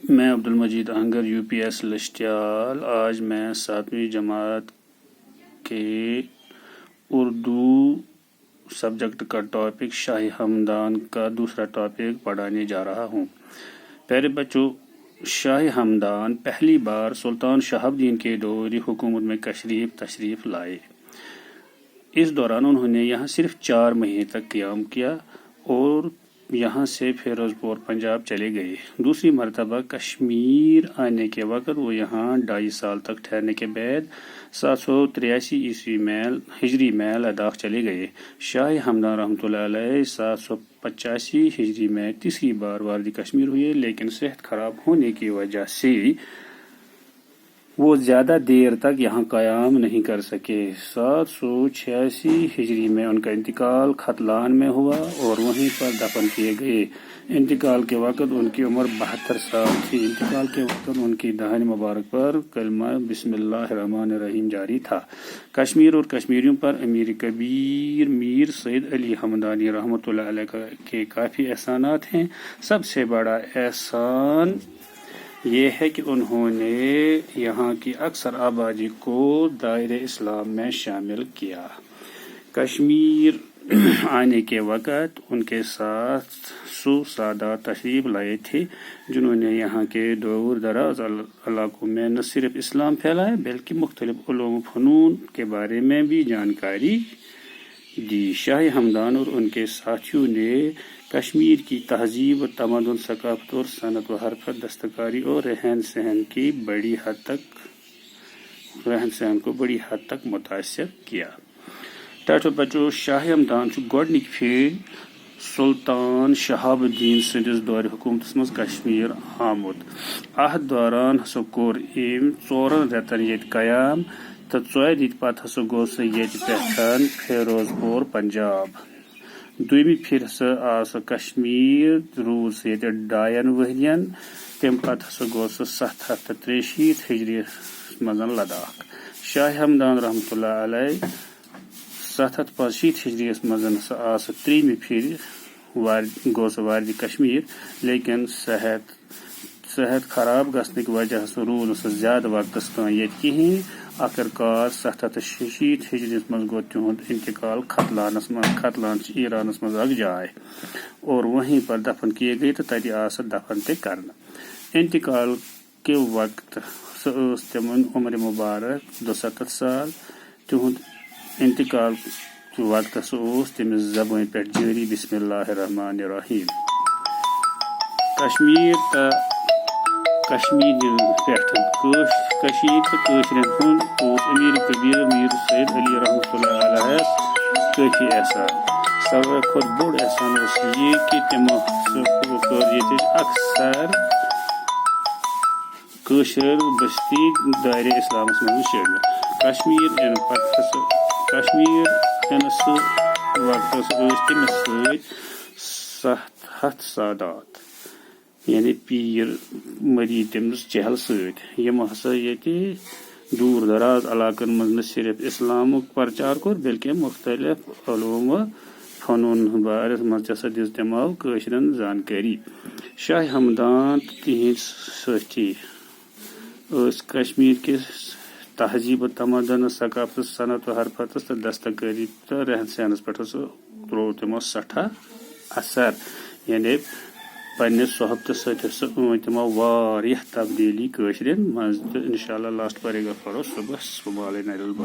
میں عبدالمجید اہنگر UPS لشٹیال۔ آج میں 7ویں جماعت کے اردو سبجیکٹ کا ٹاپک شاہ ہمدان کا دوسرا ٹاپک پڑھانے جا رہا ہوں۔ پیارے بچوں، شاہ ہمدان پہلی بار سلطان شہاب الدین کے دور حکومت میں تشریف لائے۔ اس دوران انہوں نے یہاں صرف 4 مہینے تک قیام کیا اور یہاں سے فیروز پور پنجاب چلے گئے۔ دوسری مرتبہ کشمیر آنے کے وقت وہ یہاں 2.5 سال تک ٹھہرنے کے بعد 783 ہجری میں لداخ چلے گئے۔ شاہ ہمدان رحمۃ اللہ علیہ 785 ہجری میں تیسری بار وارد کشمیر ہوئے، لیکن صحت خراب ہونے کی وجہ سے وہ زیادہ دیر تک یہاں قیام نہیں کر سکے۔ 786 ہجری میں ان کا انتقال ختلان میں ہوا اور وہیں پر دفن کیے گئے۔ انتقال کے وقت ان کی عمر 72 سال تھی۔ انتقال کے وقت ان کی دہن مبارک پر کلمہ بسم اللہ الرحمن الرحیم جاری تھا۔ کشمیر اور کشمیریوں پر امیر کبیر میر سید علی ہمدانی رحمۃ اللہ علیہ کے کافی احسانات ہیں۔ سب سے بڑا احسان یہ ہے کہ انہوں نے یہاں کی اکثر آبادی کو دائرہ اسلام میں شامل کیا۔ کشمیر آنے کے وقت ان کے ساتھ 100 سادات تشریف لائے تھے، جنہوں نے یہاں کے دور دراز علاقوں میں نہ صرف اسلام پھیلایا بلکہ مختلف علوم و فنون کے بارے میں بھی جانکاری دی۔ شاہ ہمدان اور ان کے ساتھیوں نے کشمیر کی تہذیب و تمدن، ثقافت اور صنعت و حرفت، دستکاری اور رہن سہن کو بڑی حد تک متاثر کیا۔ ٹاٹو بچو، شاہ ہمدان گۄڈنِکہِ پھِرِ سلطان شہاب الدین سٕنٛدِس دورِ حکومتس منٛز کشمیر آمُت۔ اتھ دوران ہسا کوٚر أمۍ 4 رٮ۪تن ییٚتہِ قیام تہٕ 4 رٮ۪تۍ پتہٕ ہسا گوٚو سُہ ییٚتہِ پٮ۪ٹھ فیروز پور پنجاب۔ دوٚیمہِ پھِرِ ہسا آو سُہ کشمیر، روٗد سُہ ییٚتہِ 2 ؤرین۔ تمہِ پتہٕ ہسا گوٚو سُہ 763 ہجری منٛز لداخ۔ شاہ ہمدان رحمۃ اللہ علیہ 785 ہجری منٛز ہسا آو سُہ 3مہِ پھِرِ گوٚو سُہ وارد کشمیر، لیکن صحت خراب گژھنٕکۍ وجہ سۭتۍ روٗد نہٕ سُہ زیادٕ وقتس تام ییٚتہِ کِہیٖنۍ۔ آخرکار 786 ہجری منٛز گوٚو تِہُنٛد انتقال ختلانس منٛز۔ ختلان چھِ ایرانس منٛز اکھ جاے، اور وہیں پر دفن کیے گئے تہٕ تتہِ آو سُہ دفن تہِ کرنہٕ۔ انتقال کہ وقت سُہ ٲس تِمن عمر مبارک 72 سال۔ تِہُنٛد انتقال کہ وقت سُہ اوس تٔمِس زبٲنۍ پٮ۪ٹھ جٲری بسم اللہ الرحمن الرحیم۔ کشمیر تہٕ کشمیٖرٮ۪ن پٮ۪ٹھ کٔشیٖرِ تہٕ کٲشرٮ۪ن ہُنٛد اوس امیر کبیر میر سید علی رحمۃ اللہ علیہ کٲفی احسان۔ ساروٕے کھۄتہٕ بوٚڑ احسان اوس یہِ کہ تِمو کٔر ییٚتِچ اکثر کٲشِر بستی دائرہ اسلامس منٛز شٲمِل۔ کشمیر یِنہٕ سُہ وقتس ٲسۍ تٔمِس سۭتۍ 700 سادات، یعنی پیٖر مرید تٔمِس چہل سۭتۍ، یِمو ہسا ییٚتہِ دوٗر دراز علاقن منٛز نہ صرف اسلامُک پرچار کوٚر بلکہ مختلف علوم و فنون بارس منٛز تہِ ہسا دِژ تِمو کٲشرٮ۪ن زانکٲری۔ شاہ ہمدان تہٕ تِہنٛدۍ سٲتھی ٲسۍ کشمیر کِس تہذیب و تمدن، ثقافت، صنعت و حرفتس تہٕ دستکٲری تہٕ رہن سہنس پٮ۪ٹھ ہسا تروو تِمو سٮ۪ٹھاہ اثر، یعنی پننہِ صحبتہٕ سۭتۍ ہسا أنۍ تِمو واریاہ تبدیلی کٲشرٮ۪ن منٛز۔ تہٕ انشاءاللہ لاسٹ پیراگراف پرو صبح علیہ